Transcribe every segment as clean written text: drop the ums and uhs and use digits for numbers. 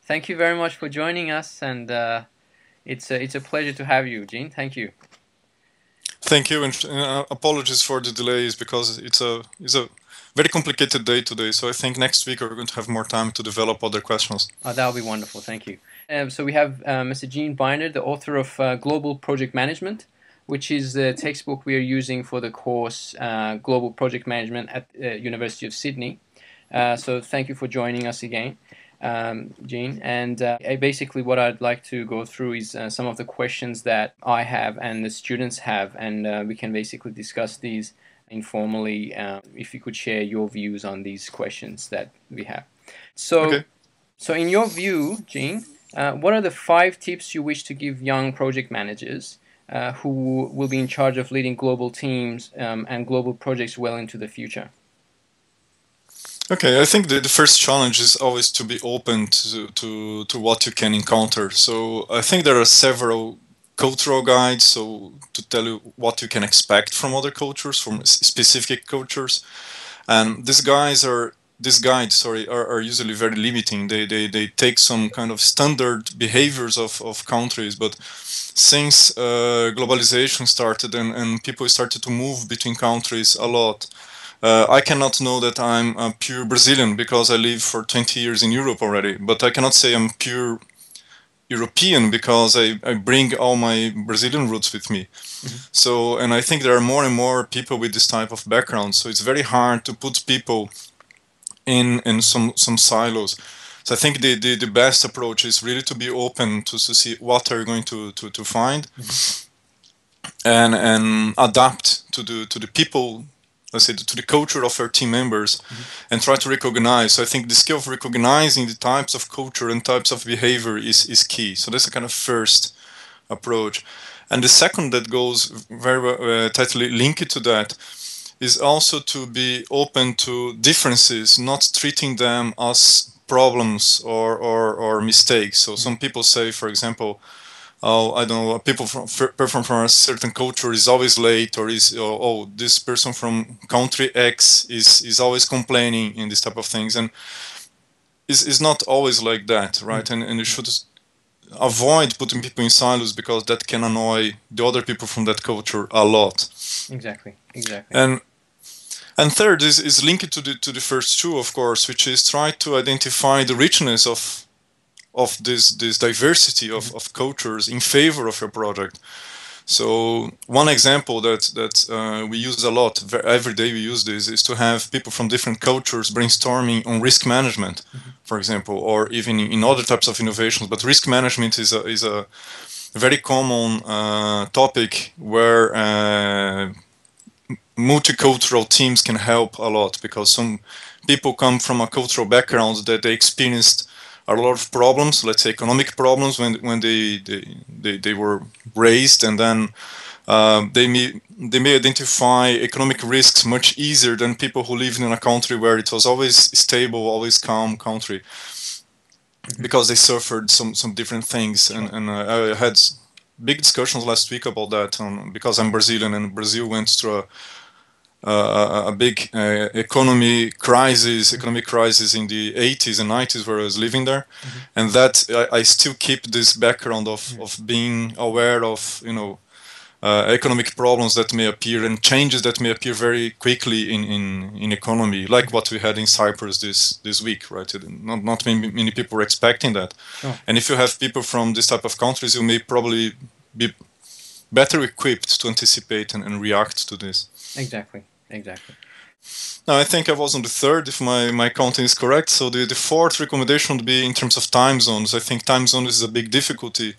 Thank you very much for joining us, and it's a pleasure to have you, Gene. Thank you. Thank you, and apologies for the delays because it's a very complicated day today. So I think next week we're going to have more time to develop other questions. Oh, that would be wonderful. Thank you. So we have Mr. Gene Binder, the author of Global Project Management, which is the textbook we are using for the course Global Project Management at University of Sydney. So thank you for joining us again, Gene. And basically, what I'd like to go through is some of the questions that I have and the students have, and we can basically discuss these informally. If you could share your views on these questions that we have. So, Okay. so in your view, Gene, what are the 5 tips you wish to give young project managers who will be in charge of leading global teams and global projects well into the future? Okay, I think the first challenge is always to be open to what you can encounter. So I think there are several cultural guides, so to tell you what you can expect from other cultures, from specific cultures. And these guides, sorry, are usually very limiting. They take some kind of standard behaviors of countries, but since globalization started and people started to move between countries a lot, I cannot know that I'm a pure Brazilian because I live for 20 years in Europe already, but I cannot say I'm pure European because I bring all my Brazilian roots with me. Mhm. So, and I think there are more and more people with this type of background. So it's very hard to put people in some silos. So I think the best approach is really to be open to see what are you going to find Mhm. and adapt to the people, let's say to the culture of your team members, Mhm. and try to recognize. So I think the skill of recognizing the types of culture and types of behavior is key. So that's a kind of first approach. And the second that goes very tightly linked to that is also to be open to differences, not treating them as problems or mistakes. So Mhm. some people say, for example, oh, I don't know, people from a certain culture is always late, or is oh, this person from country X is always complaining in this type of things, and is not always like that, right? Mhm. And you should avoid putting people in silos because that can annoy the other people from that culture a lot. Exactly. Exactly. And and third is linked to the first two, of course, which is try to identify the richness of this diversity Mhm. of cultures in favor of your project. So one example that we use a lot every day, we use this, is to have people from different cultures brainstorming on risk management, Mhm. for example, or even in other types of innovations. But risk management is a very common topic where multicultural teams can help a lot, because some people come from a cultural background that they experienced a lot of problems, let's say economic problems, when they were raised, and then they may identify economic risks much easier than people who live in a country where it was always stable, always calm country, Mhm. because they suffered some different things. and, Sure. and I had big discussions last week about that, because I'm Brazilian, and Brazil went through a big Mhm. economic crisis in the 80s and 90s where I was living there, Mhm. and that I still keep this background Mhm. of being aware of economic problems that may appear and changes that may appear very quickly in economy, like Mhm. what we had in Cyprus this week, right? Not many people were expecting that, Sure. and if you have people from this type of countries, you may probably be better equipped to anticipate and react to this. Exactly. Exactly. Now, I think I was on the third, if my counting is correct. So the fourth recommendation would be in terms of time zones. I think time zone is a big difficulty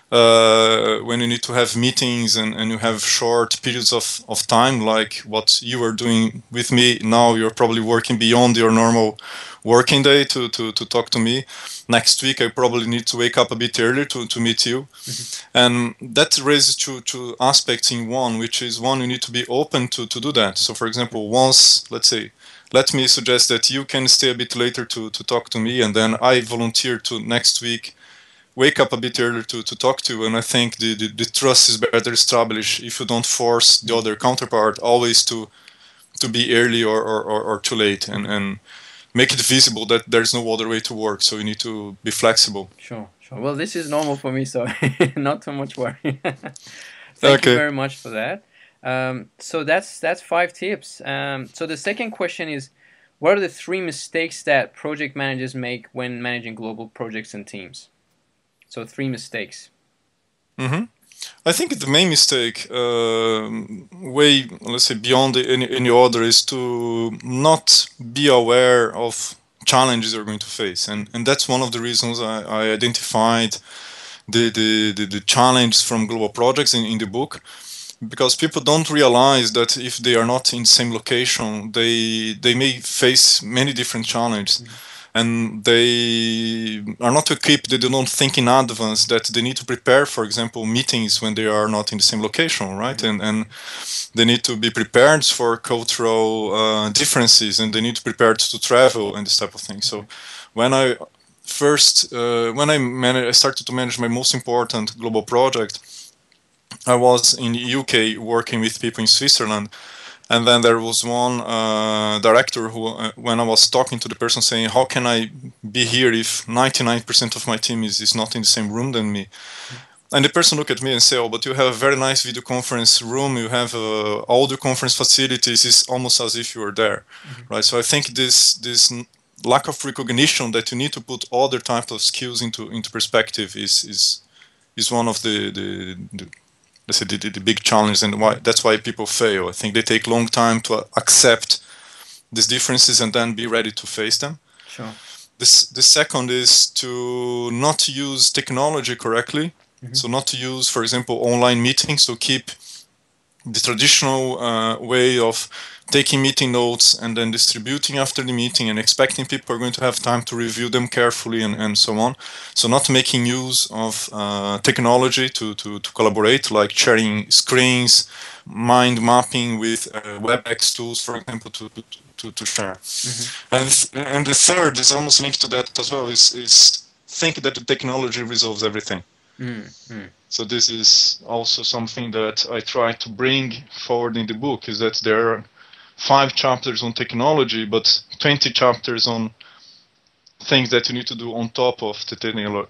when you need to have meetings and you have short periods of time, like what you are doing with me now. You're probably working beyond your normal working day to talk to me. Next week, I probably need to wake up a bit earlier to meet you. Mhm. And that raises two aspects in one, which is one, you need to be open to do that. So, for example, once, let's say, let me suggest that you can stay a bit later to talk to me, and then I volunteer to next week wake up a bit earlier to talk to. And I think the trust is better established if you don't force the Mhm. other counterpart always to be early or too late. Mhm. And make it visible that there's no other way to work. So you need to be flexible. Sure, sure. Well, this is normal for me, so not too much worry. Thank you Okay. very much for that. So that's 5 tips. So the second question is, what are the 3 mistakes that project managers make when managing global projects and teams? So 3 mistakes. hmm I think the main mistake, way, let's say, beyond any other, is to not be aware of challenges you're going to face, and that's one of the reasons I identified the challenge from global projects in the book, because people don't realize that if they are not in the same location, they may face many different challenges, and they are not equipped. They don't think in advance that they need to prepare, for example, meetings when they are not in the same location, right? And they need to be prepared for cultural differences, and they need to prepare to travel and this type of thing. So when I first when I started to manage my most important global project, I was in the UK working with people in Switzerland, and then there was one director who, when I was talking to the person, saying, "How can I be here if 99% of my team is not in the same room than me?" And the person looked at me and said, "Oh, but you have a very nice video conference room. You have all the conference facilities. It's almost as if you were there, right?" So I think this lack of recognition that you need to put other types of skills into perspective is one of the let's say the big challenge, and why that's why people fail. I think they take long time to accept these differences and then be ready to face them. Sure. The second is to not use technology correctly. So not to use, for example, online meetings. So keep the traditional way of taking meeting notes and then distributing after the meeting and expecting people are going to have time to review them carefully and so on. So not making use of technology to collaborate, like sharing screens, mind mapping with WebEx tools, for example, to share. And the third is almost linked to that as well, is think that the technology resolves everything. So this is also something that I try to bring forward in the book, is that there are 5 chapters on technology, but 20 chapters on things that you need to do on top of the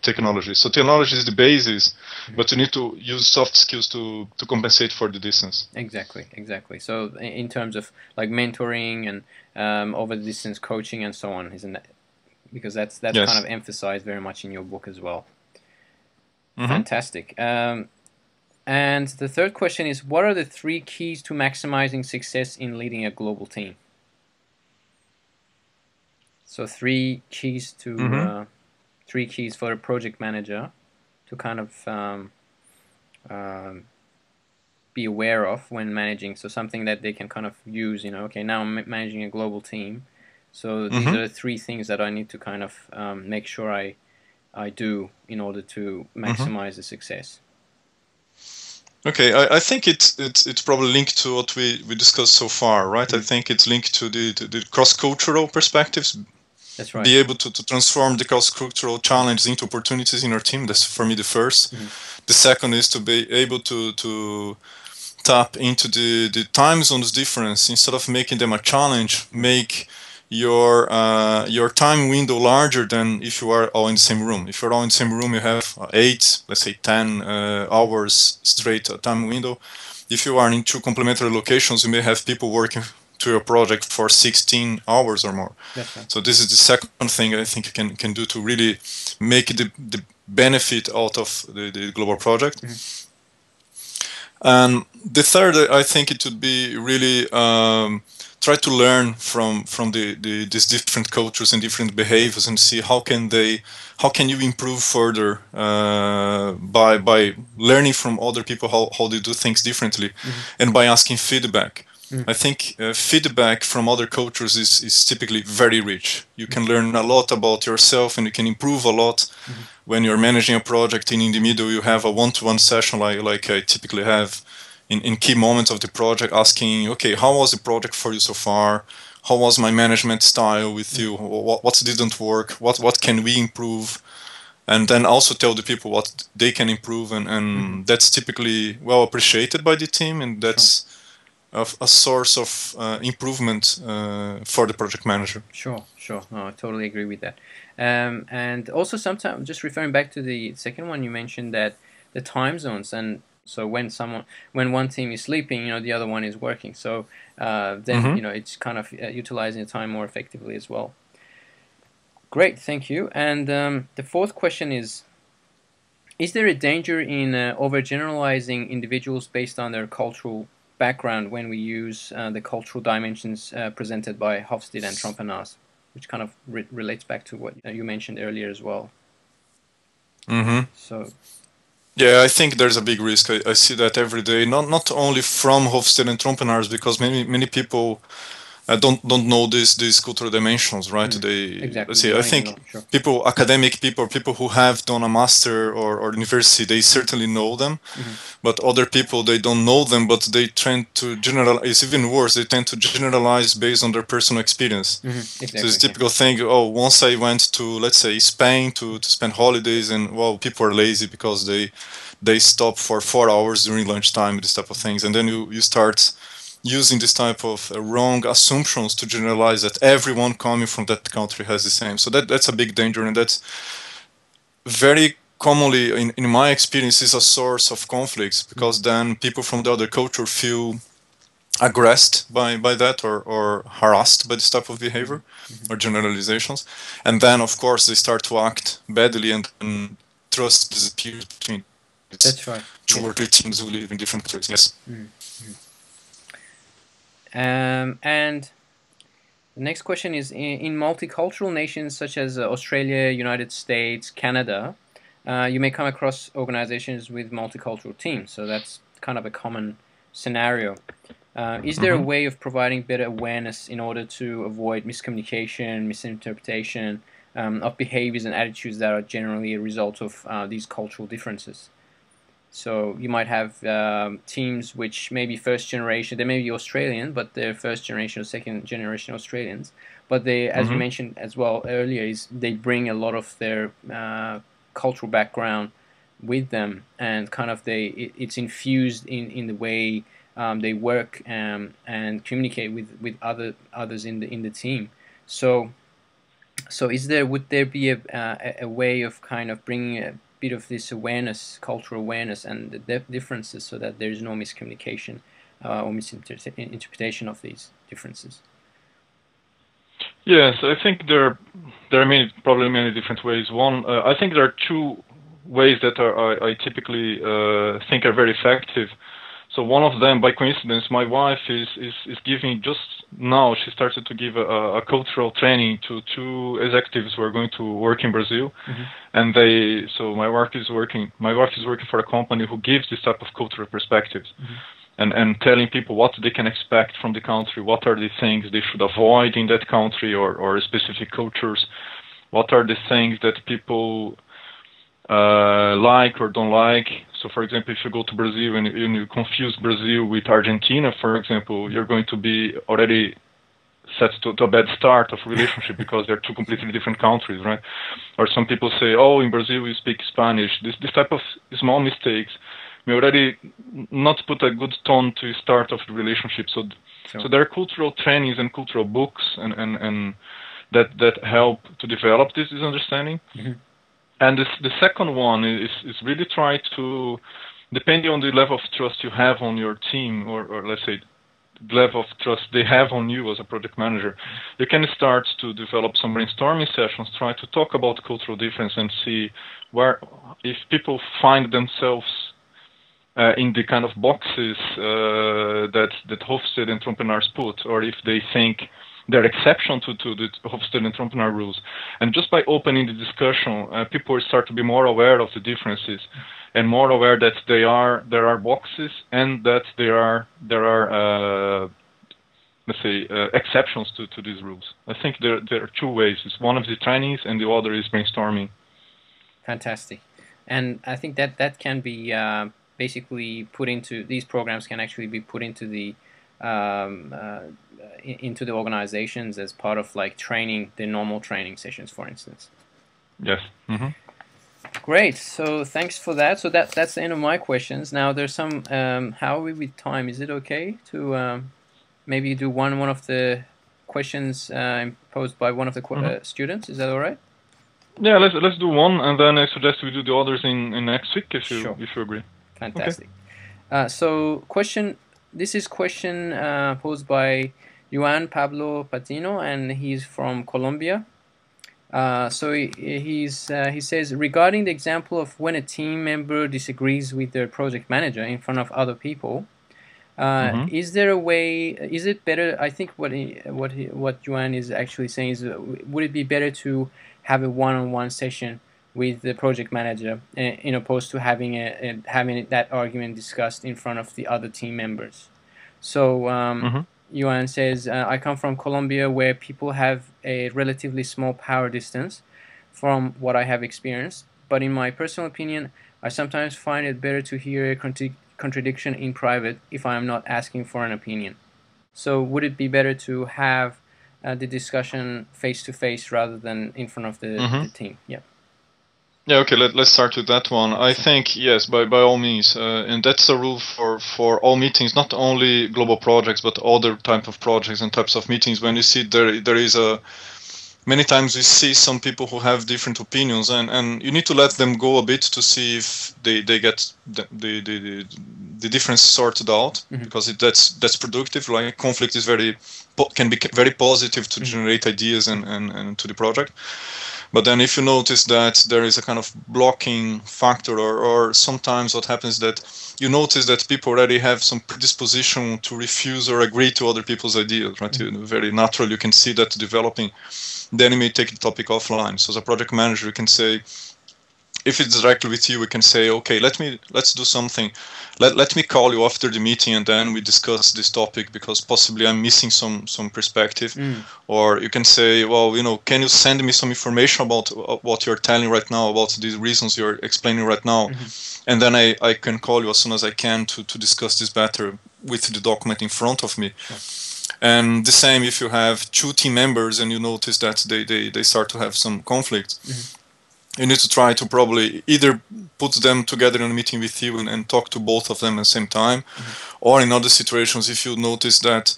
technology. So technology is the basis, but you need to use soft skills to compensate for the distance. Exactly. So in terms of like mentoring and over the distance coaching and so on, isn't that? Because that's Yes. kind of emphasized very much in your book as well. Mm-hmm. Fantastic. And the third question is, what are the 3 keys to maximizing success in leading a global team? So 3 keys to 3 keys for a project manager to kind of be aware of when managing. So something that they can kind of use. Okay, now I'm managing a global team. So these are the 3 things that I need to kind of make sure I do in order to maximize the success. Okay, I think it's probably linked to what we discussed so far, right? I think it's linked to the cross-cultural perspectives. That's right. Be able to transform the cross-cultural challenges into opportunities in our team. That's for me the first. The second is to be able to tap into the time zones difference. Instead of making them a challenge, make your time window larger than if you are all in the same room. If you're all in the same room, you have 8, let's say 10 hours straight time window. If you are in 2 complementary locations, you may have people working to your project for 16 hours or more. That's right. So this is the second thing I think you can do to really make the benefit out of the global project. And the third, I think it would be really try to learn from these different cultures and different behaviors, and see how can you improve further by learning from other people how they do things differently, and by asking feedback. I think feedback from other cultures is typically very rich. You can learn a lot about yourself, and you can improve a lot when you're managing a project. And in the middle, you have a one-to-one session like I typically have in key moments of the project, asking, okay, how was the project for you so far? How was my management style with you? What didn't work? What can we improve? And then also tell the people what they can improve, and that's typically well appreciated by the team, and that's a source of improvement for the project manager. Sure, sure. No, I totally agree with that. And also sometimes, just referring back to the second one, you mentioned that the time zones, and so when one team is sleeping, the other one is working. So then, Mm-hmm. it's kind of utilizing the time more effectively as well. Great, thank you. And the fourth question is there a danger in overgeneralizing individuals based on their cultural background when we use the cultural dimensions presented by Hofstede and Trompenas, which kind of relates back to what you mentioned earlier as well? Mm-hmm. So, Yeah, I think there's a big risk. I see that every day, not only from Hofstede and Trompenaars, because many people don't know these cultural dimensions, right? Let's exactly, they see. I don't even think know. Sure. academic people who have done a master or university, they certainly know them. Hmm. But other people, they don't know them, but they tend to generalize. It's even worse. They tend to generalize based on their personal experience. So it's a Exactly, yeah. typical thing. Oh, once I went to, let's say, Spain to spend holidays, and well, people are lazy because they stop for 4 hours during lunchtime, this type of things, and then you start using this type of wrong assumptions to generalize that everyone coming from that country has the same. So that's a big danger, and that's very commonly, in my experience, is a source of conflicts, Hmm. because then people from the other culture feel aggressed by that, or harassed by this type of Hmm. behavior Hmm. or generalizations, and then of course they start to act badly, and then trust disappears between these That's right. two Yeah. or three teams who live in different countries. Yes. Hmm. And the next question is in multicultural nations such as Australia, United States, Canada, you may come across organizations with multicultural teams. So that's kind of a common scenario. Is there a Hmm. way of providing better awareness in order to avoid miscommunication, misinterpretation of behaviors and attitudes that are generally a result of these cultural differences? So you might have teams which may be first generation. They may be Australian, but they're first generation or second generation Australians. But they, as you Hmm. mentioned as well earlier, is they bring a lot of their cultural background with them, and kind of it's infused in the way they work and communicate with others in the team. So would there be a way of kind of bringing a bit of this awareness, cultural awareness, and the differences, so that there is no miscommunication or misinterpretation of these differences? Yes, I think there are probably many different ways. One, I think there are two ways that I typically think are very effective. So one of them, by coincidence, my wife is giving just now. She started to give a cultural training to two executives who are going to work in Brazil, Hmm. and so my wife is working. My wife is working for a company who gives this type of cultural perspectives, Hmm. and telling people what they can expect from the country, what are the things they should avoid in that country or specific cultures, what are the things that people like or don't like. So, for example, if you go to Brazil and you confuse Brazil with Argentina, for example, you're going to be already set to a bad start of relationship because they're two completely different countries, right? Or some people say, oh, in Brazil we speak Spanish. This type of small mistakes may already not put a good tone to start of the relationship. So So. there are cultural trainings and cultural books and that help to develop this understanding. Hmm. And the second one is really try to, depending on the level of trust you have on your team, or let's say the level of trust they have on you as a project manager, you can start to develop some brainstorming sessions, try to talk about cultural difference and see where, if people find themselves in the kind of boxes that Hofstede and Trompenaars put, or if they think they're exception to the Hofstede and Trompenaars rules. And just by opening the discussion, people will start to be more aware of the differences and more aware that there are boxes and that there are let's say exceptions to these rules. I think there are two ways. It's one of the trainings and the other is brainstorming. Fantastic. And I think that can be basically put into these programs, can actually be put into um, uh, into the organizations as part of like training, the normal training sessions, for instance. Yes. Mm-hmm. Great. So thanks for that. So that's the end of my questions. Now there's some. How are we with time? Is it okay to maybe do one of the questions posed by one of the students? Is that all right? Yeah, let's do one, and then I suggest we do the others in next week if you agree. Fantastic. Okay. So this is question posed by Juan Pablo Patino, and he's from Colombia. So he says, regarding the example of when a team member disagrees with their project manager in front of other people, is there a way? Is it better? I think what Juan is actually saying is, would it be better to have a one-on-one session with the project manager, in opposed to having that argument discussed in front of the other team members? So Yuan says, I come from Colombia, where people have a relatively small power distance from what I have experienced, but in my personal opinion, I sometimes find it better to hear a contradiction in private if I am not asking for an opinion. So would it be better to have the discussion face-to-face rather than in front of the team? Yeah. Yeah, okay, let's start with that one. I think, yes, by all means. And that's a rule for all meetings, not only global projects, but other type of projects and types of meetings. When you see there is many times we see some people who have different opinions, and you need to let them go a bit to see if they get the difference sorted out, because that's productive. Like conflict is can be very positive to generate ideas and to the project. But then if you notice that there is a kind of blocking factor, or sometimes what happens that you notice that people already have some predisposition to refuse or agree to other people's ideas, right? Very natural, you can see that developing. Then you may take the topic offline. So as a project manager, you can say, if it's directly with you, we can say, okay, let's do something. Let me call you after the meeting, and then we discuss this topic, because possibly I'm missing some perspective. Or you can say, well, can you send me some information about what you're telling right now, about the reasons you're explaining right now, and then I can call you as soon as I can to discuss this better with the document in front of me. Sure. And the same if you have two team members and you notice that they start to have some conflict. You need to try to probably either put them together in a meeting with you and talk to both of them at the same time, or in other situations, if you notice that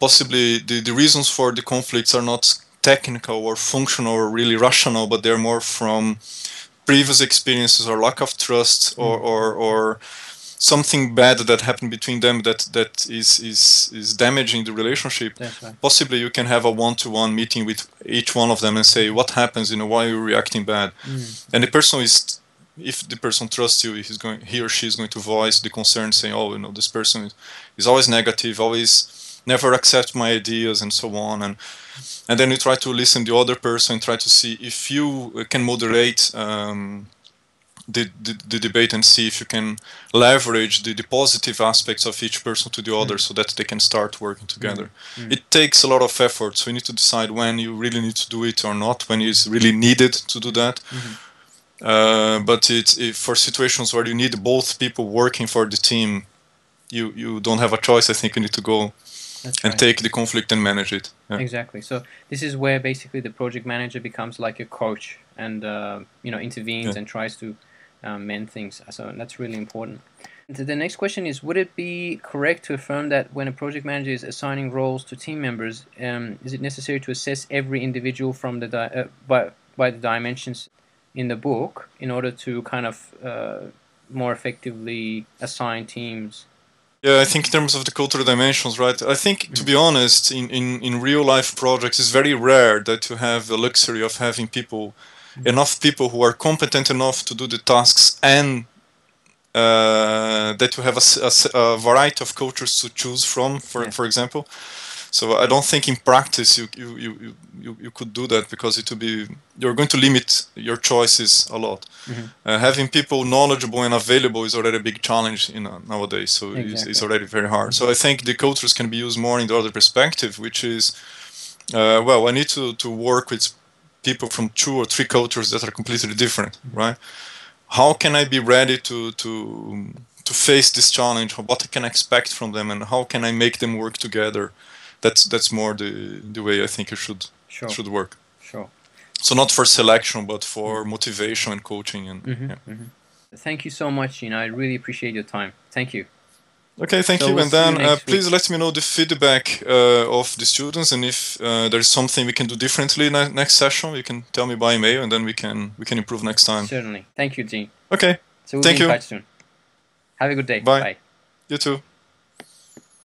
possibly the reasons for the conflicts are not technical or functional or really rational, but they're more from previous experiences or lack of trust or something bad that happened between them that is damaging the relationship. Right. Possibly you can have a one-to-one meeting with each one of them and say, what happens, why are you reacting bad? And the person if the person trusts you, he or she is going to voice the concern, saying, this person is always negative, always never accept my ideas, and so on. And then you try to listen to the other person and try to see if you can moderate the debate and see if you can leverage the positive aspects of each person to the other, so that they can start working together. It takes a lot of effort, so you need to decide when you really need to do it or not, when it's really needed to do that. But for situations where you need both people working for the team, you don't have a choice. I think you need to go take the conflict and manage it. Yeah. Exactly. So this is where basically the project manager becomes like a coach and intervenes and tries to mend things. So that's really important. The next question is, would it be correct to affirm that when a project manager is assigning roles to team members, is it necessary to assess every individual from by the dimensions in the book in order to kind of more effectively assign teams? Yeah, I think in terms of the cultural dimensions, right? I think, to be honest, in real life projects, it's very rare that you have the luxury of having enough people who are competent enough to do the tasks, and that you have a variety of cultures to choose from, for example. So I don't think in practice you could do that, because you're going to limit your choices a lot. Having people knowledgeable and available is already a big challenge nowadays. So it's already very hard. So I think the cultures can be used more in the other perspective, which is, I need to work with people from 2 or 3 cultures that are completely different, right? How can I be ready to face this challenge? What can I expect from them, and how can I make them work together? That's more the way I think it should work. Sure. So not for selection, but for motivation and coaching. And Thank you so much, Gene. I really appreciate your time. Thank you. Okay, thank So you. we'll And see you then next please week. let me know the feedback of the students, and if there's something we can do differently next session, you can tell me by email, and then we can improve next time. Certainly. Thank you, Gene. Okay. So we'll Thank be in you. touch soon. Have a good day. Bye. Bye. You too.